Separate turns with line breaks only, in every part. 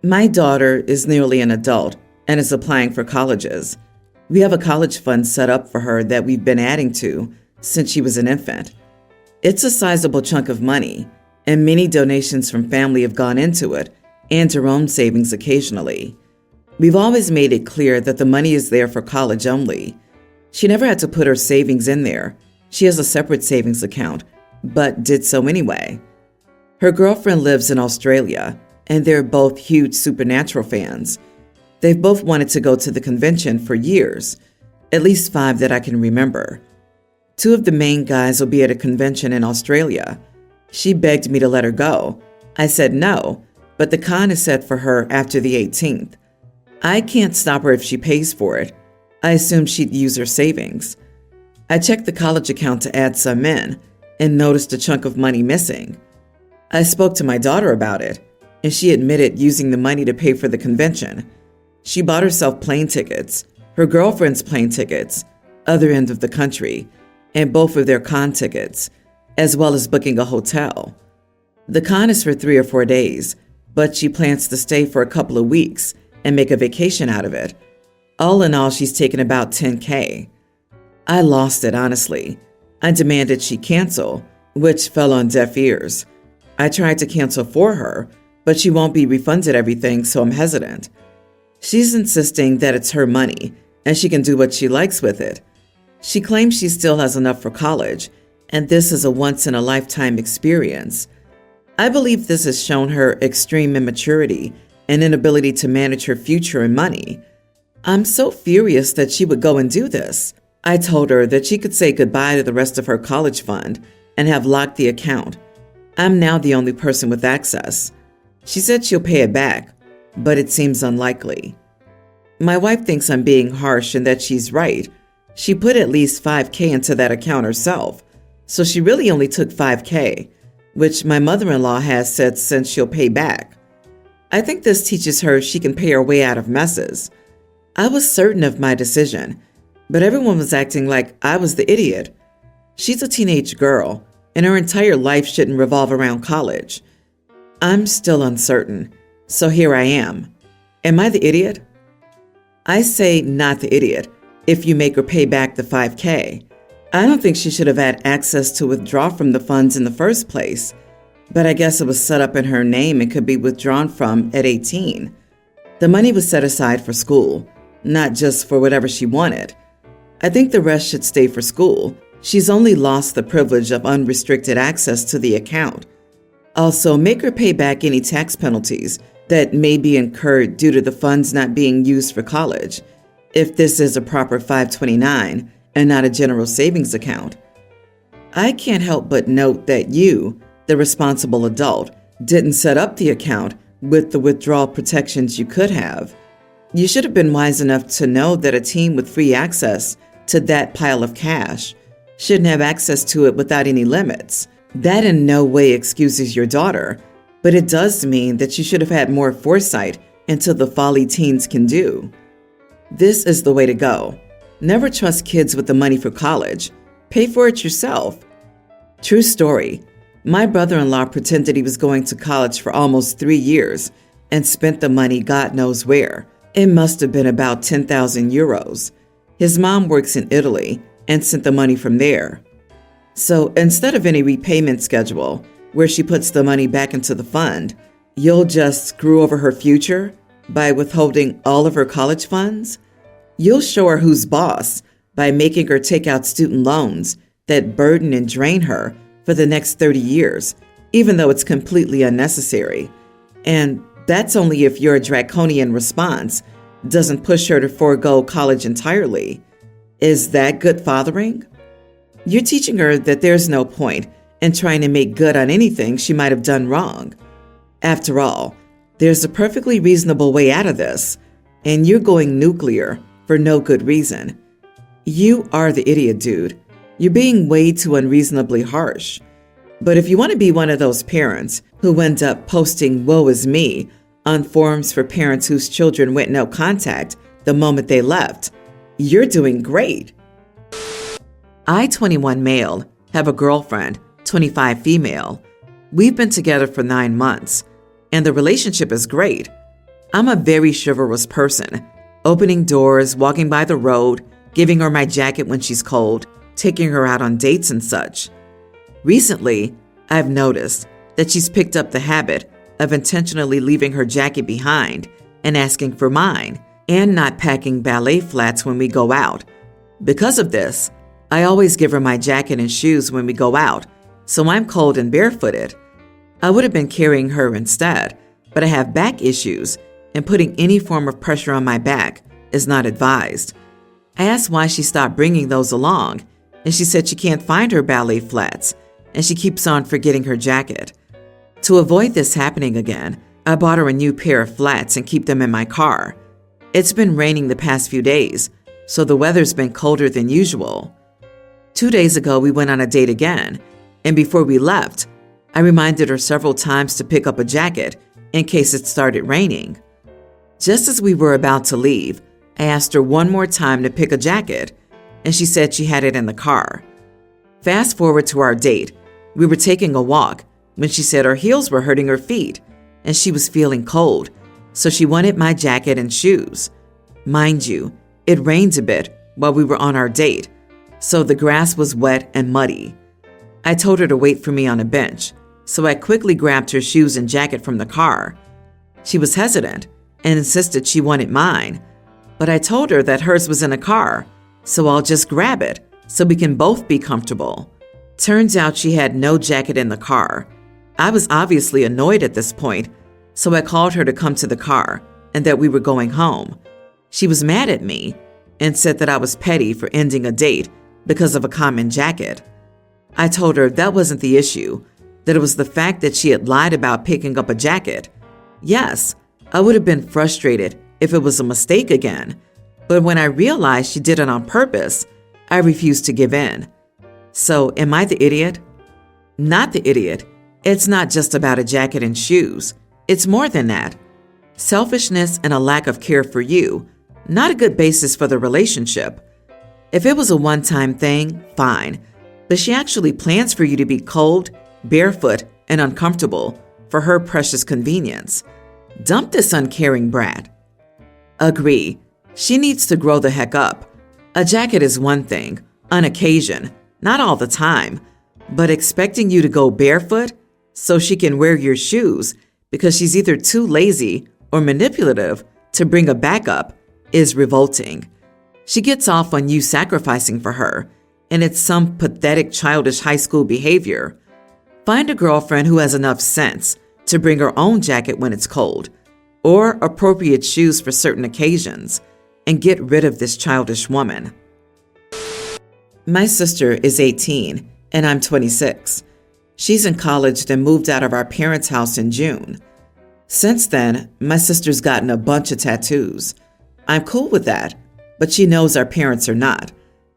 My daughter is nearly an adult and is applying for colleges. We have a college fund set up for her that we've been adding to since she was an infant. It's a sizable chunk of money, and many donations from family have gone into it, and her own savings occasionally. We've always made it clear that the money is there for college only. She never had to put her savings in there. She has a separate savings account, but did so anyway. Her girlfriend lives in Australia, and they're both huge Supernatural fans. They've both wanted to go to the convention for years, at least 5 that I can remember. 2 of the main guys will be at a convention in Australia. She begged me to let her go. I said no, but the con is set for her after the 18th. I can't stop her if she pays for it. I assumed she'd use her savings. I checked the college account to add some in and noticed a chunk of money missing. I spoke to my daughter about it, and she admitted using the money to pay for the convention. She bought herself plane tickets, her girlfriend's plane tickets, other end of the country, and both of their con tickets, as well as booking a hotel. The con is for 3 or 4 days, but she plans to stay for a couple of weeks and make a vacation out of it. All in all, she's taken about $10K. I lost it, honestly. I demanded she cancel, which fell on deaf ears. I tried to cancel for her, but she won't be refunded everything, so I'm hesitant. She's insisting that it's her money and she can do what she likes with it. She claims she still has enough for college, and this is a once-in-a-lifetime experience. I believe this has shown her extreme immaturity and inability to manage her future and money. I'm so furious that she would go and do this. I told her that she could say goodbye to the rest of her college fund and have locked the account. I'm now the only person with access. She said she'll pay it back, but it seems unlikely. My wife thinks I'm being harsh and that she's right. She put at least $5K into that account herself, so she really only took $5K, which my mother-in-law has said since she'll pay back. I think this teaches her she can pay her way out of messes. I was certain of my decision, but everyone was acting like I was the idiot. She's a teenage girl, and her entire life shouldn't revolve around college. I'm still uncertain, so here I am. Am I the idiot? I say not the idiot if you make her pay back the $5K. I don't think she should have had access to withdraw from the funds in the first place, but I guess it was set up in her name and could be withdrawn from at 18. The money was set aside for school, not just for whatever she wanted. I think the rest should stay for school. She's only lost the privilege of unrestricted access to the account. Also, make her pay back any tax penalties that may be incurred due to the funds not being used for college, if this is a proper 529 and not a general savings account. I can't help but note that you, the responsible adult, didn't set up the account with the withdrawal protections you could have. You should have been wise enough to know that a team with free access to that pile of cash shouldn't have access to it without any limits. That in no way excuses your daughter, but it does mean that you should have had more foresight into the folly teens can do. This is the way to go. Never trust kids with the money for college. Pay for it yourself. True story. My brother-in-law pretended he was going to college for almost 3 years and spent the money God knows where. It must have been about 10,000 euros. His mom works in Italy and sent the money from there. So instead of any repayment schedule where she puts the money back into the fund, you'll just screw over her future by withholding all of her college funds? You'll show her who's boss by making her take out student loans that burden and drain her for the next 30 years, even though it's completely unnecessary. And that's only if your draconian response doesn't push her to forego college entirely. Is that good fathering? You're teaching her that there's no point in trying to make good on anything she might have done wrong. After all, there's a perfectly reasonable way out of this, and you're going nuclear for no good reason. You are the idiot, dude. You're being way too unreasonably harsh. But if you want to be one of those parents who end up posting "woe is me" on forums for parents whose children went no contact the moment they left, you're doing great. I, 21 male, have a girlfriend, 25 female. We've been together for 9 months, and the relationship is great. I'm a very chivalrous person, opening doors, walking by the road, giving her my jacket when she's cold, taking her out on dates and such. Recently, I've noticed that she's picked up the habit of intentionally leaving her jacket behind and asking for mine, and not packing ballet flats when we go out. Because of this, I always give her my jacket and shoes when we go out, so I'm cold and barefooted. I would have been carrying her instead, but I have back issues, and putting any form of pressure on my back is not advised. I asked why she stopped bringing those along, and she said she can't find her ballet flats, and she keeps on forgetting her jacket. To avoid this happening again, I bought her a new pair of flats and keep them in my car. It's been raining the past few days, so the weather's been colder than usual. 2 days ago, we went on a date again, and before we left, I reminded her several times to pick up a jacket in case it started raining. Just as we were about to leave, I asked her one more time to pick a jacket, and she said she had it in the car. Fast forward to our date, we were taking a walk when she said her heels were hurting her feet, and she was feeling cold, so she wanted my jacket and shoes. Mind you, it rained a bit while we were on our date, so the grass was wet and muddy. I told her to wait for me on a bench, so I quickly grabbed her shoes and jacket from the car. She was hesitant and insisted she wanted mine, but I told her that hers was in a car, so I'll just grab it so we can both be comfortable. Turns out she had no jacket in the car. I was obviously annoyed at this point, so I called her to come to the car and that we were going home. She was mad at me and said that I was petty for ending a date because of a common jacket. I told her that wasn't the issue, that it was the fact that she had lied about picking up a jacket. Yes, I would have been frustrated if it was a mistake again, but when I realized she did it on purpose, I refused to give in. So, am I the idiot? Not the idiot. It's not just about a jacket and shoes. It's more than that. Selfishness and a lack of care for you, not a good basis for the relationship. If it was a one-time thing, fine, but she actually plans for you to be cold, barefoot, and uncomfortable for her precious convenience. Dump this uncaring brat. Agree. She needs to grow the heck up. A jacket is one thing, on occasion, not all the time, but expecting you to go barefoot so she can wear your shoes because she's either too lazy or manipulative to bring a backup is revolting. She gets off on you sacrificing for her, and it's some pathetic childish high school behavior. Find a girlfriend who has enough sense to bring her own jacket when it's cold, or appropriate shoes for certain occasions, and get rid of this childish woman. My sister is 18, and I'm 26. She's in college and moved out of our parents' house in June. Since then, my sister's gotten a bunch of tattoos. I'm cool with that, but she knows our parents are not,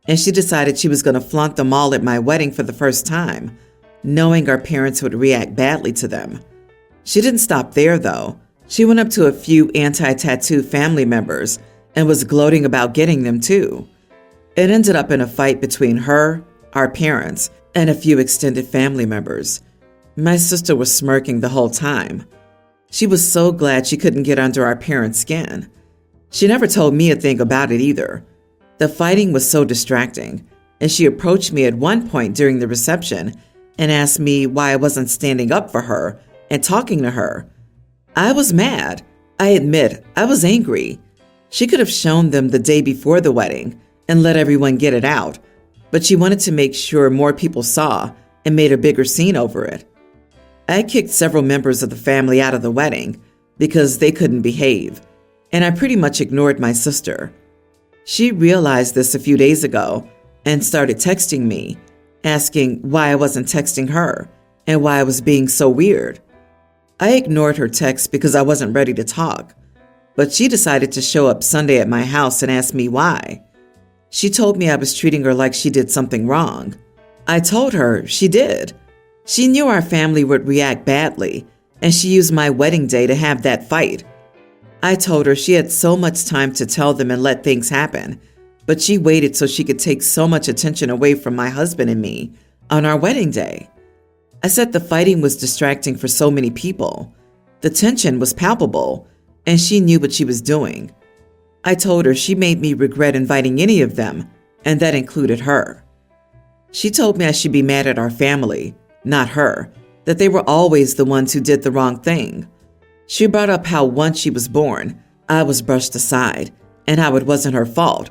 and she decided she was going to flaunt them all at my wedding for the first time, knowing our parents would react badly to them. She didn't stop there, though. She went up to a few anti-tattoo family members and was gloating about getting them too. It ended up in a fight between her, our parents, and a few extended family members. My sister was smirking the whole time. She was so glad she couldn't get under our parents' skin. She never told me a thing about it either. The fighting was so distracting, and she approached me at one point during the reception and asked me why I wasn't standing up for her and talking to her. I was mad. I admit, I was angry. She could have shown them the day before the wedding and let everyone get it out, but she wanted to make sure more people saw and made a bigger scene over it. I kicked several members of the family out of the wedding because they couldn't behave, and I pretty much ignored my sister. She realized this a few days ago and started texting me, asking why I wasn't texting her and why I was being so weird. I ignored her text because I wasn't ready to talk, but she decided to show up Sunday at my house and ask me why. She told me I was treating her like she did something wrong. I told her she did. She knew our family would react badly, and she used my wedding day to have that fight. I told her she had so much time to tell them and let things happen, but she waited so she could take so much attention away from my husband and me on our wedding day. I said the fighting was distracting for so many people. The tension was palpable, and she knew what she was doing. I told her she made me regret inviting any of them, and that included her. She told me I should be mad at our family, not her, that they were always the ones who did the wrong thing. She brought up how once she was born, I was brushed aside, and how it wasn't her fault,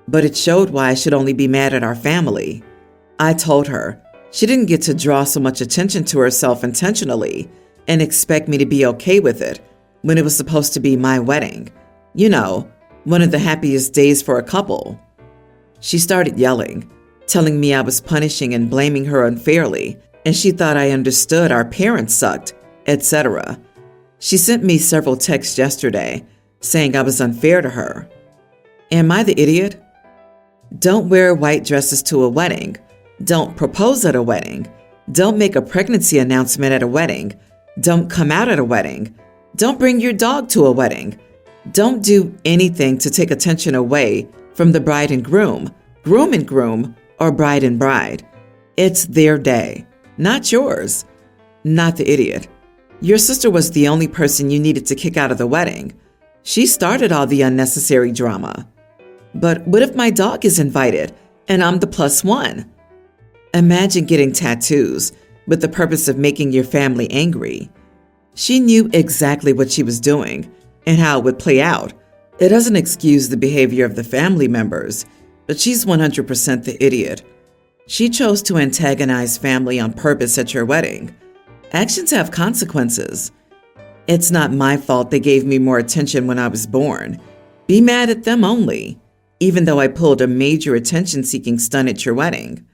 but it showed why I should only be mad at our family. I told her she didn't get to draw so much attention to herself intentionally and expect me to be okay with it when it was supposed to be my wedding. You know, one of the happiest days for a couple. She started yelling, telling me I was punishing and blaming her unfairly, and she thought I understood our parents sucked, etc. She sent me several texts yesterday saying I was unfair to her. Am I the idiot? Don't wear white dresses to a wedding. Don't propose at a wedding. Don't make a pregnancy announcement at a wedding. Don't come out at a wedding. Don't bring your dog to a wedding. Don't do anything to take attention away from the bride and groom, or bride and bride. It's their day, not yours. Not the idiot. Your sister was the only person you needed to kick out of the wedding. She started all the unnecessary drama. But what if my dog is invited and I'm the plus one? Imagine getting tattoos with the purpose of making your family angry. She knew exactly what she was doing and how it would play out. It doesn't excuse the behavior of the family members, but she's 100% the idiot. She chose to antagonize family on purpose at your wedding. Actions have consequences. It's not my fault they gave me more attention when I was born. Be mad at them only, even though I pulled a major attention-seeking stunt at your wedding.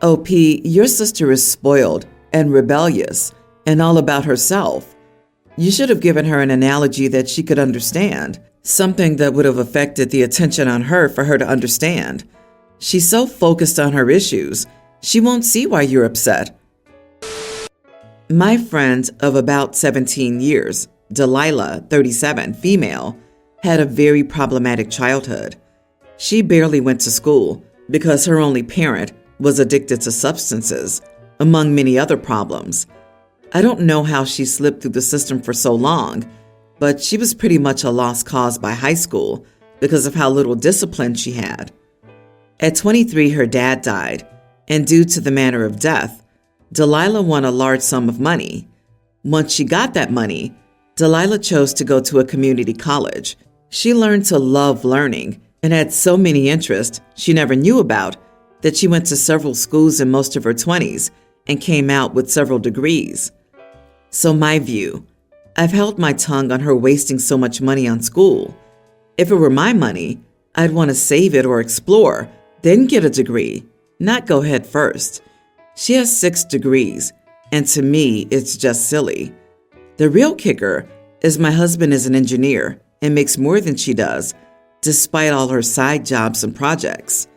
OP, your sister is spoiled and rebellious and all about herself. You should have given her an analogy that she could understand, something that would have affected the attention on her for her to understand. She's so focused on her issues, she won't see why you're upset. My friend of about 17 years, Delilah, 37, female, had a very problematic childhood. She barely went to school because her only parent was addicted to substances, among many other problems. I don't know how she slipped through the system for so long, but she was pretty much a lost cause by high school because of how little discipline she had. At 23, her dad died, and due to the manner of death, Delilah won a large sum of money. Once she got that money, Delilah chose to go to a community college. She learned to love learning and had so many interests she never knew about that she went to several schools in most of her 20s and came out with several degrees. So my view, I've held my tongue on her wasting so much money on school. If it were my money, I'd want to save it or explore, then get a degree, not go head first. She has 6 degrees, and to me, it's just silly. The real kicker is my husband is an engineer and makes more than she does, despite all her side jobs and projects.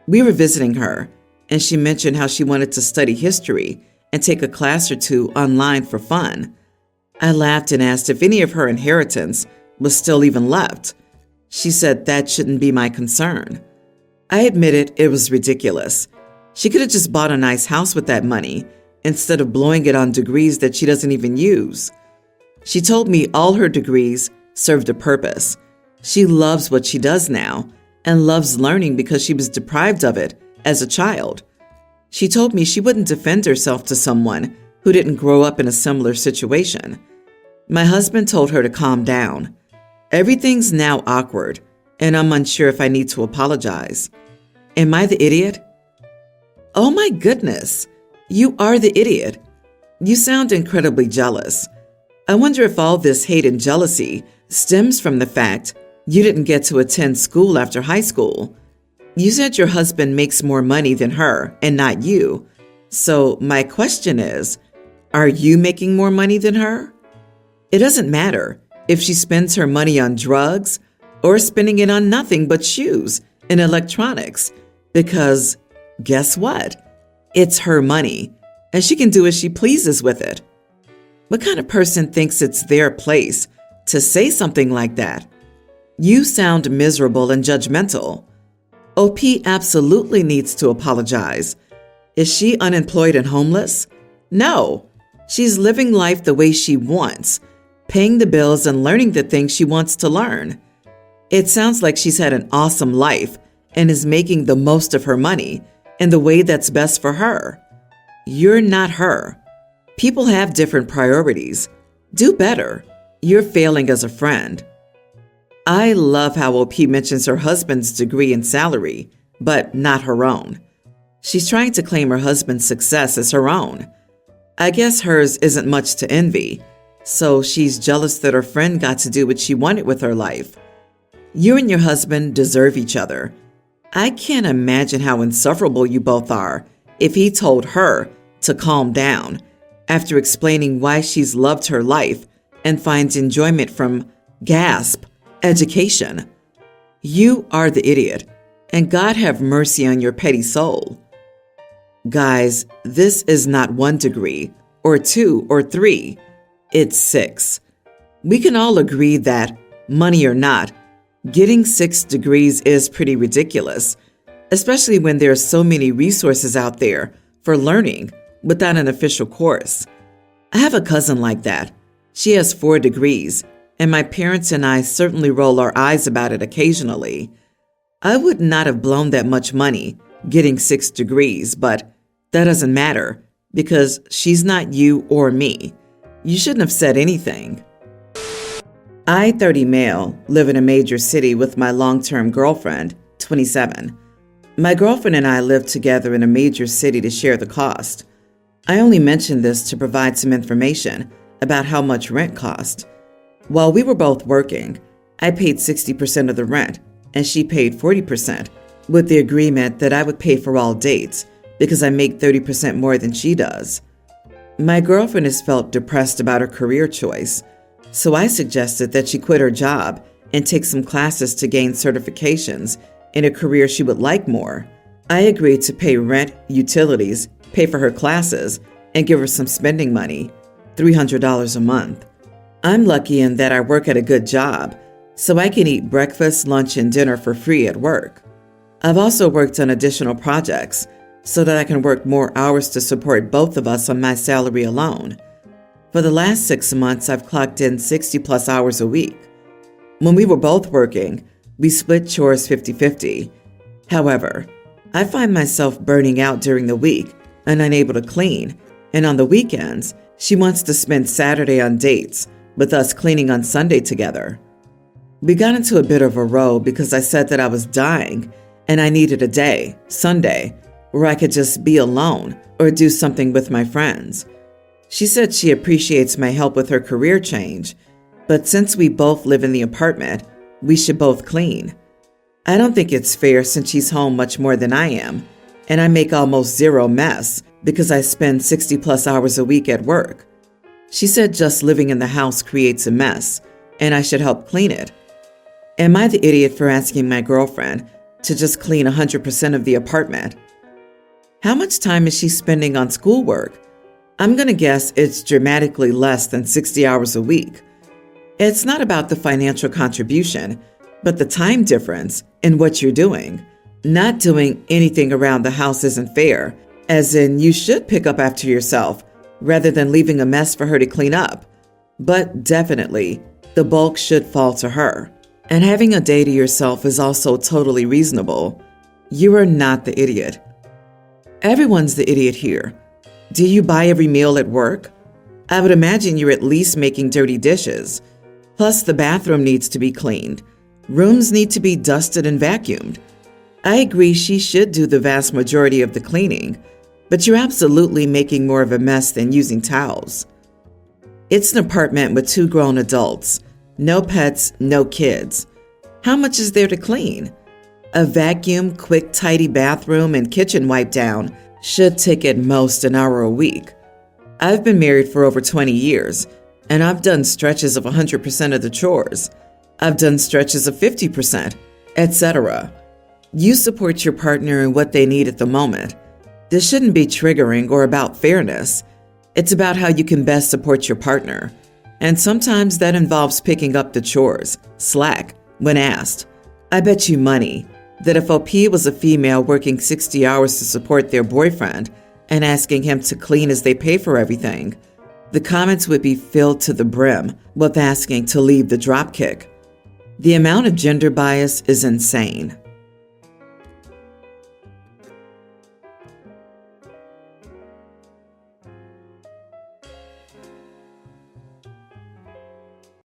We were visiting her, and she mentioned how she wanted to study history and take a class or two online for fun. I laughed and asked if any of her inheritance was still even left. She said that shouldn't be my concern. I admitted it was ridiculous. She could have just bought a nice house with that money instead of blowing it on degrees that she doesn't even use. She told me all her degrees served a purpose. She loves what she does now and loves learning because she was deprived of it as a child. She told me she wouldn't defend herself to someone who didn't grow up in a similar situation. My husband told her to calm down. Everything's now awkward, and I'm unsure if I need to apologize. Am I the idiot? Oh my goodness, you are the idiot. You sound incredibly jealous. I wonder if all this hate and jealousy stems from the fact you didn't get to attend school after high school. You said your husband makes more money than her and not you. So my question is, are you making more money than her? It doesn't matter if she spends her money on drugs or spending it on nothing but shoes and electronics, because guess what? It's her money, and she can do as she pleases with it. What kind of person thinks it's their place to say something like that? You sound miserable and judgmental. OP absolutely needs to apologize. Is she unemployed and homeless? No, she's living life the way she wants, paying the bills and learning the things she wants to learn. It sounds like she's had an awesome life and is making the most of her money in the way that's best for her. You're not her. People have different priorities. Do better. You're failing as a friend. I love how OP mentions her husband's degree and salary, but not her own. She's trying to claim her husband's success as her own. I guess hers isn't much to envy, so she's jealous that her friend got to do what she wanted with her life. You and your husband deserve each other. I can't imagine how insufferable you both are if he told her to calm down after explaining why she's loved her life and finds enjoyment from, gasp, education. You are the idiot, and God have mercy on your petty soul. Guys, this is not 1 degree, or 2, or 3. It's 6. We can all agree that, money or not, getting 6 degrees is pretty ridiculous, especially when there are so many resources out there for learning without an official course. I have a cousin like that. She has 4 degrees, and my parents and I certainly roll our eyes about it occasionally. I would not have blown that much money getting 6 degrees, but that doesn't matter because she's not you or me. You shouldn't have said anything. I, 30 male, live in a major city with my long-term girlfriend, 27. My girlfriend and I live together in a major city to share the cost. I only mention this to provide some information about how much rent cost. While we were both working, I paid 60% of the rent and she paid 40%, with the agreement that I would pay for all dates because I make 30% more than she does. My girlfriend has felt depressed about her career choice, so I suggested that she quit her job and take some classes to gain certifications in a career she would like more. I agreed to pay rent, utilities, pay for her classes, and give her some spending money, $300 a month. I'm lucky in that I work at a good job, so I can eat breakfast, lunch, and dinner for free at work. I've also worked on additional projects so that I can work more hours to support both of us on my salary alone. For the last 6 months, I've clocked in 60+ hours a week. When we were both working, we split chores 50-50. However, I find myself burning out during the week and unable to clean, and on the weekends, she wants to spend Saturday on dates, with us cleaning on Sunday together. We got into a bit of a row because I said that I was dying and I needed a day, Sunday, where I could just be alone or do something with my friends. She said she appreciates my help with her career change, but since we both live in the apartment, we should both clean. I don't think it's fair since she's home much more than I am, and I make almost zero mess because I spend 60+ hours a week at work. She said just living in the house creates a mess, and I should help clean it. Am I the idiot for asking my girlfriend to just clean 100% of the apartment? How much time is she spending on schoolwork? I'm going to guess it's dramatically less than 60 hours a week. It's not about the financial contribution, but the time difference in what you're doing. Not doing anything around the house isn't fair, as in you should pick up after yourself rather than leaving a mess for her to clean up. But definitely, the bulk should fall to her. And having a day to yourself is also totally reasonable. You are not the idiot. Everyone's the idiot here. Do you buy every meal at work? I would imagine you're at least making dirty dishes. Plus, the bathroom needs to be cleaned. Rooms need to be dusted and vacuumed. I agree she should do the vast majority of the cleaning, but you're absolutely making more of a mess than using towels. It's an apartment with 2 grown adults. No pets, no kids. How much is there to clean? A vacuum, quick, tidy bathroom, and kitchen wipe down should take at most an hour a week. I've been married for over 20 years, and I've done stretches of 100% of the chores. I've done stretches of 50%, etc. You support your partner in what they need at the moment. This shouldn't be triggering or about fairness. It's about how you can best support your partner. And sometimes that involves picking up the chores, slack, when asked. I bet you money that if OP was a female working 60 hours to support their boyfriend and asking him to clean as they pay for everything, The comments would be filled to the brim with asking to leave the dropkick. The amount of gender bias is insane.